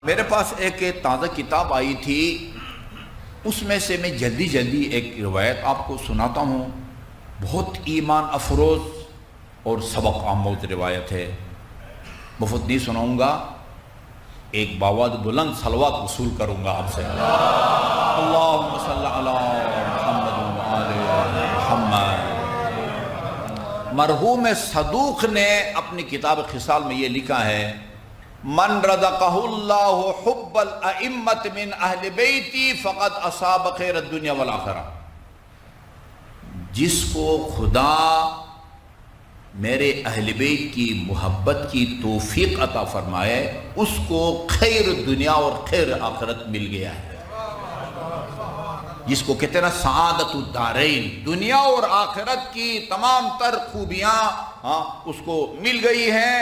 میرے پاس ایک تازہ کتاب آئی تھی، اس میں سے میں جلدی جلدی ایک روایت آپ کو سناتا ہوں۔ بہت ایمان افروز اور سبق آموز روایت ہے، مفت نہیں سناؤں گا، ایک باواد بلند صلوات وصول کروں گا آپ سے۔ اللہم صلی علی محمد وآل محمد۔ مرحوم صدوق نے اپنی کتاب خصال میں یہ لکھا ہے، من رزقہ اللہ حب الائمۃ من اہل بیتی فقد اصاب خیر الدنیا والآخرہ۔ جس کو خدا میرے اہل بیت کی محبت کی توفیق عطا فرمائے، اس کو خیر دنیا اور خیر آخرت مل گیا ہے، جس کو کہتے ہیں نا سعادت الدارین، دنیا اور آخرت کی تمام تر خوبیاں اس کو مل گئی ہیں۔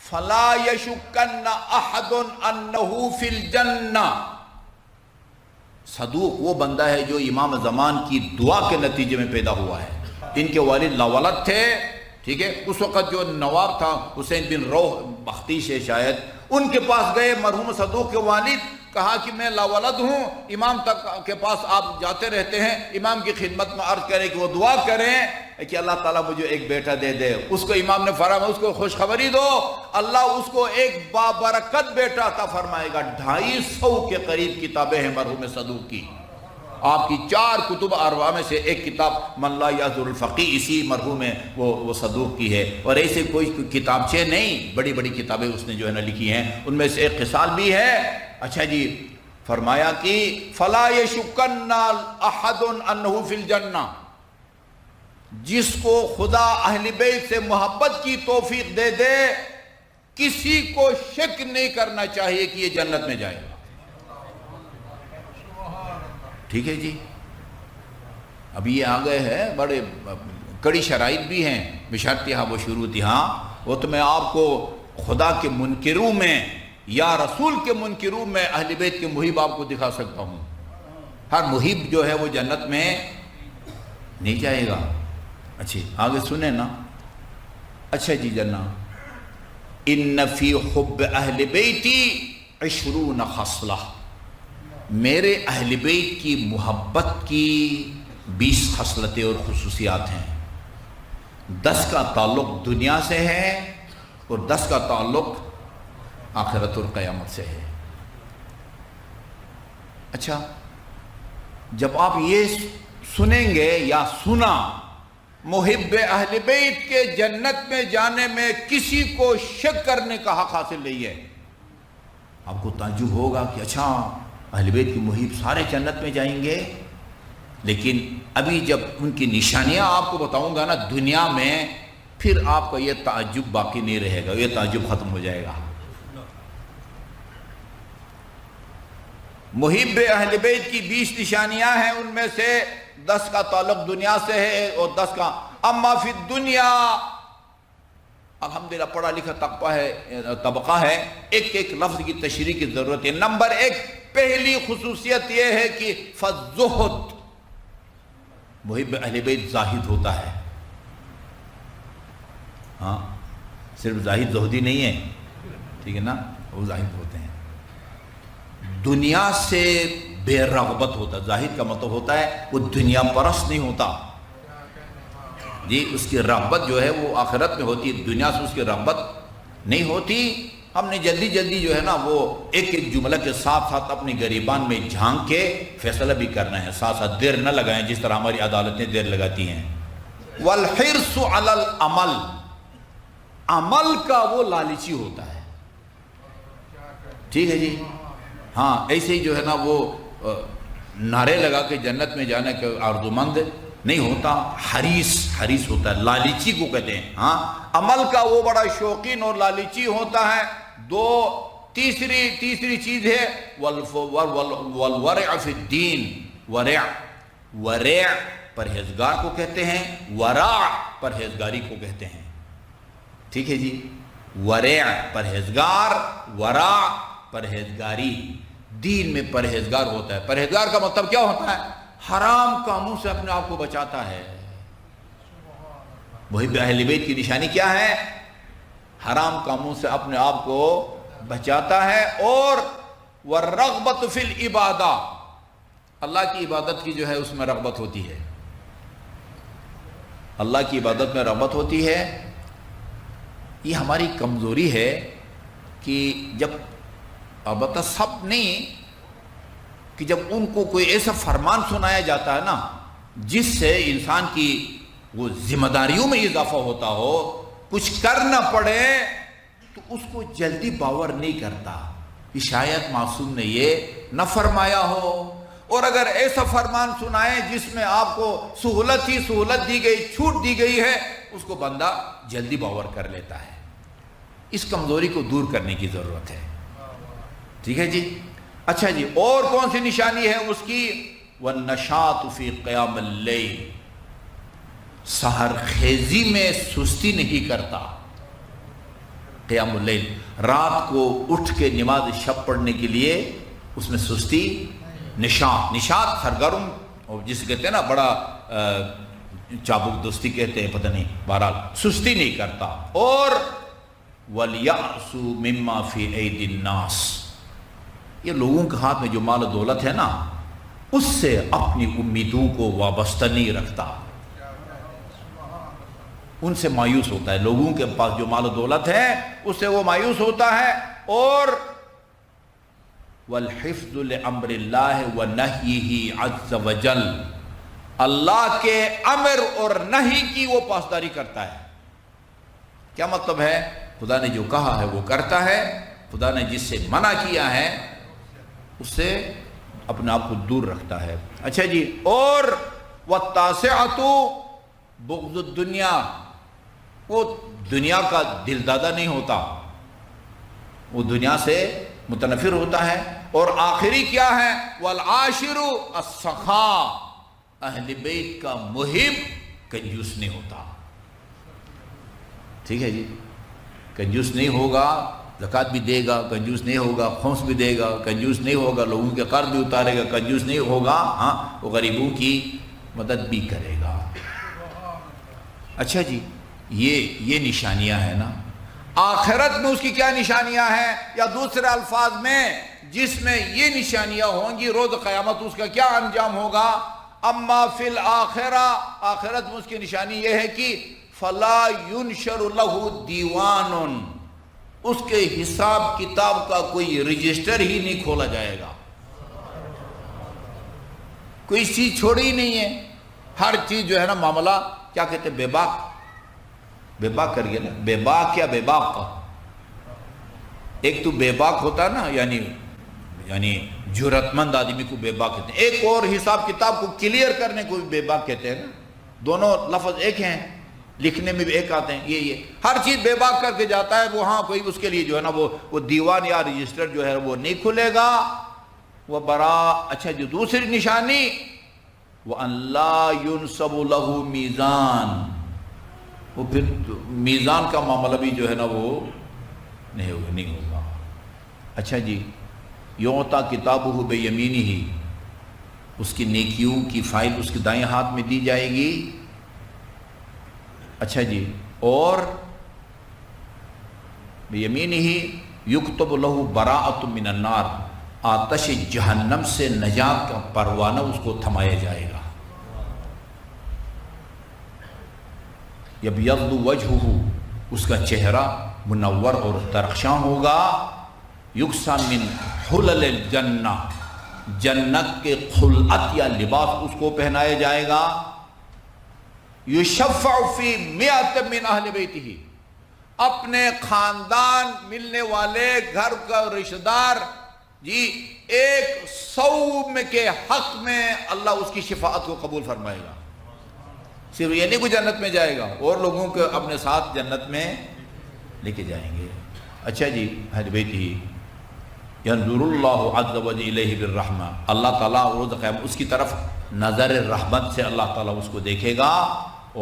فلا یشکن احد انہ فی الجنہ۔ صدوق وہ بندہ ہے جو امام زمان کی دعا کے نتیجے میں پیدا ہوا ہے۔ ان کے والد لاولد تھے، ٹھیک ہے، اس وقت جو نواب تھا حسین بن روح بختیش ہے شاید، ان کے پاس گئے مرحوم صدوق کے والد، کہا کہ میں لاولد ہوں، امام تک کے پاس آپ جاتے رہتے ہیں، امام کی خدمت میں عرض کریں کہ وہ دعا کریں کہ اللہ تعالیٰ مجھے ایک بیٹا دے دے۔ اس کو امام نے فرمایا اس کو خوشخبری دو، اللہ اس کو ایک بابرکت بیٹا عطا فرمائے گا۔ 250 کے قریب کتابیں ہیں مرحوم صدوق کی، آپ کی 4 کتب اربعہ میں سے ایک کتاب من لا یعذر الفقیہ اسی مرحوم وہ صدوق کی ہے، اور ایسے کوئی کتابچے نہیں، بڑی بڑی کتابیں اس نے جو ہے نا لکھی ہیں، ان میں سے ایک خصال بھی ہے۔ اچھا جی، فرمایا کہ فلا یشکن احد انہ فی الجنہ، جس کو خدا اہل بیت سے محبت کی توفیق دے دے، کسی کو شک نہیں کرنا چاہیے کہ یہ جنت میں جائے گا۔ ٹھیک ہے جی، ابھی یہ آگئے ہے، بڑے کڑی شرائط بھی ہیں، بشرطہا و شروطہا، وہ تو میں آپ کو خدا کے منکروں میں یا رسول کے منکروں میں اہل بیت کے محب آپ کو دکھا سکتا ہوں۔ ہر محب جو ہے وہ جنت میں نہیں جائے گا۔ اچھا آگے سنیں نا، اچھا جی جناب، ان فی حب اہل بیتی 20 خصلہ، میرے اہل بیت کی محبت کی 20 خصلتیں اور خصوصیات ہیں۔ 10 کا تعلق دنیا سے ہے اور 10 کا تعلق آخرت اور قیامت سے ہے۔ اچھا، جب آپ یہ سنیں گے یا سنا محب اہل بیت کے جنت میں جانے میں کسی کو شک کرنے کا حق حاصل نہیں ہے، آپ کو تعجب ہوگا کہ اچھا اہل بیت کے محب سارے جنت میں جائیں گے، لیکن ابھی جب ان کی نشانیاں آپ کو بتاؤں گا نا دنیا میں، پھر آپ کا یہ تعجب باقی نہیں رہے گا، یہ تعجب ختم ہو جائے گا۔ محب اہل بیت کی 20 نشانیاں ہیں، ان میں سے 10 کا تعلق دنیا سے ہے اور 10 کا اما فی الدنیا، الحمدللہ پڑھا لکھا طبقہ ہے، ایک ایک لفظ کی تشریح کی ضرورت ہے۔ نمبر 1 پہلی خصوصیت یہ ہے کہ فالزہد، محب اہل بیت زاہد ہوتا ہے۔ ہاں، صرف زاہد زہدی نہیں ہے، ٹھیک ہے نا، وہ زاہد ہوتے ہیں۔ دنیا سے بے رغبت ہوتا ہے، زاہد کا مطلب ہوتا ہے وہ دنیا پرست نہیں ہوتا جی، اس کی رغبت جو ہے وہ آخرت میں ہوتی ہے، دنیا سے اس کی رغبت نہیں ہوتی۔ ہم نے جلدی جلدی جو ہے نا وہ ایک ایک جملہ کے ساتھ ساتھ اپنی گریبان میں جھانک کے فیصلہ بھی کرنا ہے، ساتھ ساتھ دیر نہ لگائیں جس طرح ہماری عدالتیں دیر لگاتی ہیں۔ والحرص علی العمل، عمل کا وہ لالچی ہوتا ہے، ٹھیک ہے جی، ہاں ایسے ہی جو ہے نا وہ نعرے لگا کے جنت میں جانے کا آرزومند نہیں ہوتا، حریص ہوتا ہے، لالچی کو کہتے ہیں۔ ہاں، عمل کا وہ بڑا شوقین اور لالچی ہوتا ہے۔ تیسری چیز ہے والورع فی الدین، ورع پرہیزگار کو کہتے ہیں، ورع پرہیزگاری کو کہتے ہیں، ٹھیک ہے جی، ورع پرہیزگار، ورع پرہیزگاری، دین میں پرہیزگار ہوتا ہے۔ پرہیزگار کا مطلب کیا ہوتا ہے؟ حرام کاموں سے اپنے آپ کو بچاتا ہے۔ محب اہل بیت کی نشانی کیا ہے؟ حرام کاموں سے اپنے آپ کو بچاتا ہے اور والرغبۃ فی العبادہ، اللہ کی عبادت کی جو ہے اس میں رغبت ہوتی ہے، اللہ کی عبادت میں رغبت ہوتی ہے۔ یہ ہماری کمزوری ہے کہ جب البتہ سب نہیں، کہ جب ان کو کوئی ایسا فرمان سنایا جاتا ہے نا جس سے انسان کی وہ ذمہ داریوں میں اضافہ ہوتا ہو، کچھ کرنا پڑے، تو اس کو جلدی باور نہیں کرتا کہ شاید معصوم نے یہ نہ فرمایا ہو۔ اور اگر ایسا فرمان سنائے جس میں آپ کو سہولت ہی سہولت دی گئی، چھوٹ دی گئی ہے، اس کو بندہ جلدی باور کر لیتا ہے۔ اس کمزوری کو دور کرنے کی ضرورت ہے، ٹھیک ہے جی۔ اچھا جی، اور کون سی نشانی ہے اس کی؟ وَالنَّشَاطُ فِي قِيَامِ اللَّيْلِ، سحر خیزی میں سستی نہیں کرتا۔ قیام اللیل، رات کو اٹھ کے نماز شب پڑھنے کے لیے اس میں سستی، نشاط سرگرم، اور جسے کہتے ہیں نا بڑا چابک دوستی کہتے ہیں، پتہ نہیں، بہرحال سستی نہیں کرتا۔ اور وَلْيَعْسُ مِمَّا فِي أَيْدِ النَّاسِ، یہ لوگوں کے ہاتھ میں جو مال و دولت ہے نا، اس سے اپنی امیدوں کو وابستہ نہیں رکھتا، ان سے مایوس ہوتا ہے۔ لوگوں کے پاس جو مال و دولت ہے اس سے وہ مایوس ہوتا ہے۔ اور وَالْحِفْظُ لِأَمْرِ اللَّهِ وَنَهْيِهِ عَزَّ وَجَلَّ، اللہ کے امر اور نہی کی وہ پاسداری کرتا ہے۔ کیا مطلب ہے؟ خدا نے جو کہا ہے وہ کرتا ہے، خدا نے جس سے منع کیا ہے اس سے اپنے آپ کو دور رکھتا ہے۔ اچھا جی، اور وَالتَّاسِعَةُ بُغْضُ الدُّنْيَا، وہ دنیا کا دل دادا نہیں ہوتا، وہ دنیا سے متنفر ہوتا ہے۔ اور آخری کیا ہے؟ وَالْعَاشِرُ السَّخَاءُ، اہل بیت کا محب کنجوس نہیں ہوتا، ٹھیک ہے جی۔ کنجوس نہیں ہوگا، زکوٰۃ بھی دے گا، کنجوس نہیں ہوگا، خمس بھی دے گا، کنجوس نہیں ہوگا، لوگوں کے قرض بھی اتارے گا، کنجوس نہیں ہوگا، ہاں وہ غریبوں کی مدد بھی کرے گا۔ اچھا جی، یہ نشانیاں ہیں نا۔ آخرت میں اس کی کیا نشانیاں ہیں؟ یا دوسرے الفاظ میں جس میں یہ نشانیاں ہوں گی، روز قیامت اس کا کیا انجام ہوگا؟ اما فی الآخرہ، آخرت میں اس کی نشانی یہ ہے کہ فلا ینشر لہ دیوان، اس کے حساب کتاب کا کوئی رجسٹر ہی نہیں کھولا جائے گا، کوئی چیز چھوڑی ہی نہیں ہے، ہر چیز جو ہے نا معاملہ کیا کہتے ہیں، بے باک کر گیا نا، بے باک یا بے باک۔ ایک تو بے باک ہوتا نا، یعنی جرات مند آدمی کو بے باک کہتے ہیں، ایک اور حساب کتاب کو کلیئر کرنے کو بھی بے باک کہتے ہیں نا، دونوں لفظ ایک ہیں، لکھنے میں بھی ایک آتے ہیں۔ یہ ہر چیز بے باک کر کے جاتا ہے وہ، ہاں کوئی اس کے لیے جو ہے نا وہ دیوان یا رجسٹر جو ہے وہ نہیں کھلے گا، وہ برا۔ اچھا جو دوسری نشانی، وَأَن لَا يُنْصَبُ لَهُ میزان، وہ پھر میزان کا معاملہ بھی جو ہے نا وہ نہیں ہوگا۔ اچھا جی، یعطیٰ کتابہ بیمینہ، اس کی نیکیوں کی فائل اس کے دائیں ہاتھ میں دی جائے گی۔ اچھا جی، اور بیمینہ یکتب لہ براءۃ من النار، آتش جہنم سے نجات کا پروانہ اس کو تھمایا جائے گا۔ یبیض وجہہ، اس کا چہرہ منور اور درخشاں ہوگا۔ یکسیٰ من حلل الجنہ، جنت کے خلعت یا لباس اس کو پہنایا جائے گا۔ یشفع فی مئۃ من اہل بیتہ، اپنے خاندان ملنے والے گھر کا رشتہ دار جی 100 کے حق میں اللہ اس کی شفاعت کو قبول فرمائے گا۔ صرف یہ نہیں کہ جنت میں جائے گا، اور لوگوں کو اپنے ساتھ جنت میں لے کے جائیں گے۔ اچھا جی، اہل بیتہ ینظر اللہ عز وجل الیہ بالرحمہ، اللہ تعالیٰ روز قیامت اس کی طرف نظر رحمت سے اللہ تعالیٰ اس کو دیکھے گا،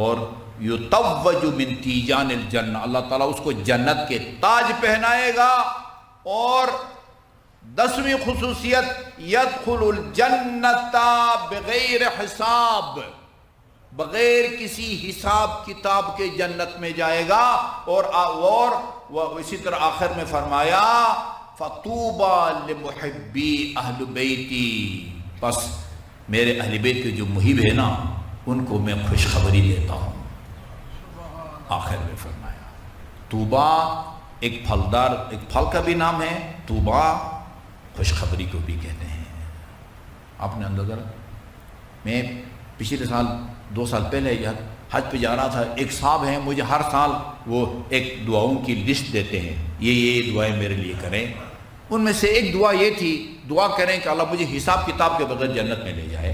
اور یتوج من تیجان الجنہ، اللہ تعالیٰ اس کو جنت کے تاج پہنائے گا۔ اور 10ویں خصوصیت، یدخل الجنت بغیر حساب، بغیر کسی حساب کتاب کے جنت میں جائے گا۔ اور اسی طرح آخر میں فرمایا فطوبى لمحبی اہل بیتی، بس میرے اہل بیت کے جو محب ہے نا ان کو میں خوشخبری دیتا ہوں۔ آخر میں فرمایا طوبا ایک پھلدار، ایک پھل کا بھی نام ہے، طوبا خوشخبری کو بھی کہتے ہیں۔ آپ نے اندازہ رکھا، میں پچھلے سال 2 سال پہلے حج پہ جا رہا تھا، ایک صاحب ہیں مجھے ہر سال وہ ایک دعاؤں کی لسٹ دیتے ہیں، یہ دعائیں میرے لیے کریں۔ ان میں سے ایک دعا یہ تھی، دعا کریں کہ اللہ مجھے حساب کتاب کے بغیر جنت میں لے جائے۔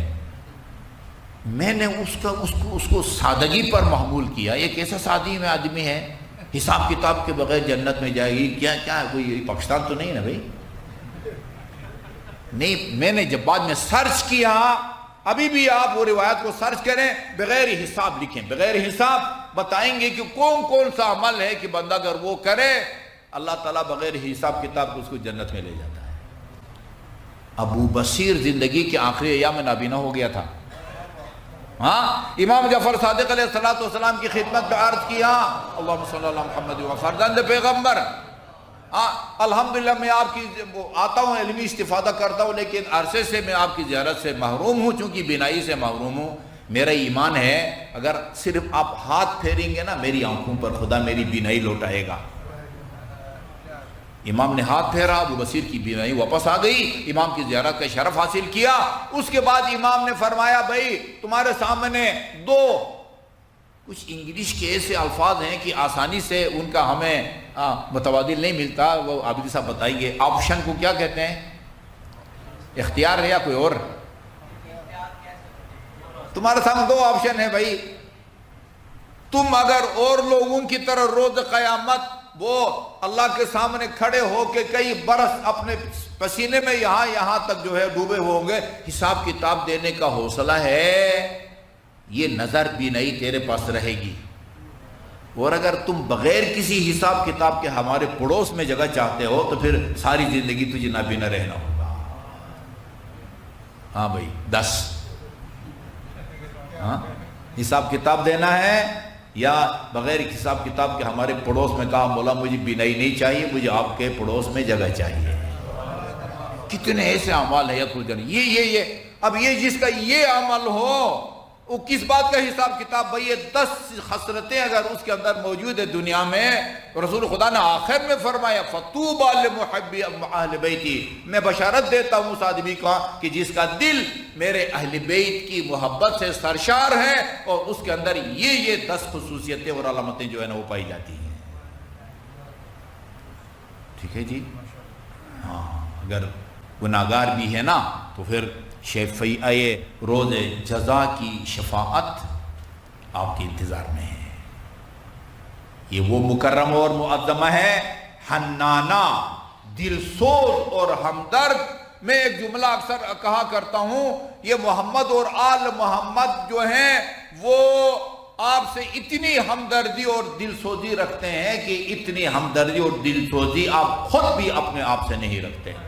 میں نے اس کو سادگی پر محمول کیا، ایک ایسا سادی میں آدمی ہے حساب کتاب کے بغیر جنت میں جائے گی، کیا کوئی پاکستان تو نہیں نا بھائی؟ نہیں، میں نے جب بعد میں سرچ کیا، ابھی بھی آپ وہ روایت کو سرچ کریں، بغیر حساب لکھیں، بغیر حساب بتائیں گے کہ کون کون سا عمل ہے کہ بندہ اگر وہ کرے اللہ تعالیٰ بغیر حساب کتاب کو اس کو جنت میں لے جاتا ہے۔ ابو بصیر زندگی کے آخری ایام میں نابینا ہو گیا تھا۔ ہاں، امام جعفر صادق علیہ السلام کی خدمت پہ عرض کیا، اللہم صلی اللہ علیہ محمد و فرزند پیغمبر، الحمدللہ میں آپ کی آتا ہوں، علمی استفادہ کرتا ہوں، لیکن عرصے سے میں آپ کی زیارت سے محروم ہوں، چونکہ بینائی سے محروم ہوں۔ میرا ایمان ہے اگر صرف آپ ہاتھ پھیریں گے نا میری آنکھوں پر، خدا میری بینائی لوٹائے گا۔ امام نے ہاتھ پھیرا، ابو بصیر کی بینائی واپس آ گئی، امام کی زیارت کا شرف حاصل کیا۔ اس کے بعد امام نے فرمایا بھائی تمہارے سامنے 2 کچھ انگلش کے ایسے الفاظ ہیں کہ آسانی سے ان کا ہمیں متبادل نہیں ملتا، وہ عابدی صاحب بتائیں گے۔ آپشن کو کیا کہتے ہیں؟ اختیار ہے یا کوئی اور؟ تمہارے سامنے 2 آپشن ہیں بھائی، تم اگر اور لوگوں کی طرح روز قیامت وہ اللہ کے سامنے کھڑے ہو کے کئی برس اپنے پسینے میں یہاں تک جو ہے ڈوبے ہوں گے، حساب کتاب دینے کا حوصلہ ہے، یہ نظر بھی نہیں تیرے پاس رہے گی۔ اور اگر تم بغیر کسی حساب کتاب کے ہمارے پڑوس میں جگہ چاہتے ہو تو پھر ساری زندگی تجھے نابینا رہنا ہوگا۔ ہاں بھائی 10 حساب کتاب دینا ہے یا بغیر حساب کتاب کے ہمارے پڑوس میں کہا مولا مجھے بینائی نہیں چاہیے، مجھے آپ کے پڑوس میں جگہ چاہیے۔ کتنے ایسے اعمال ہیں یا کل جن یہ اب یہ جس کا یہ عمل ہو وہ کس بات کا حساب کتاب؟ بھئی یہ 10 خصلتیں اگر اس کے اندر موجود ہے دنیا میں، رسول خدا نے آخر میں فرمایا فَطُوبَى لِمُحِبِّ اہل بیتی، میں بشارت دیتا ہوں اس آدمی کا کہ جس کا دل میرے اہل بیت کی محبت سے سرشار ہے اور اس کے اندر یہ 10 خصوصیتیں اور علامتیں جو ہے نا وہ پائی جاتی ہیں۔ ٹھیک ہے جی؟ ہاں، اگر گناہگار بھی ہے نا تو پھر شفیعہ روز جزا کی شفاعت آپ کے انتظار میں ہے۔ یہ وہ مکرم اور معظمہ ہے، حنانہ، دل سوز اور ہمدرد۔ میں ایک جملہ اکثر کہا کرتا ہوں، یہ محمد اور آل محمد جو ہیں وہ آپ سے اتنی ہمدردی اور دل سوزی رکھتے ہیں کہ اتنی ہمدردی اور دل سوزی آپ خود بھی اپنے آپ سے نہیں رکھتے ہیں۔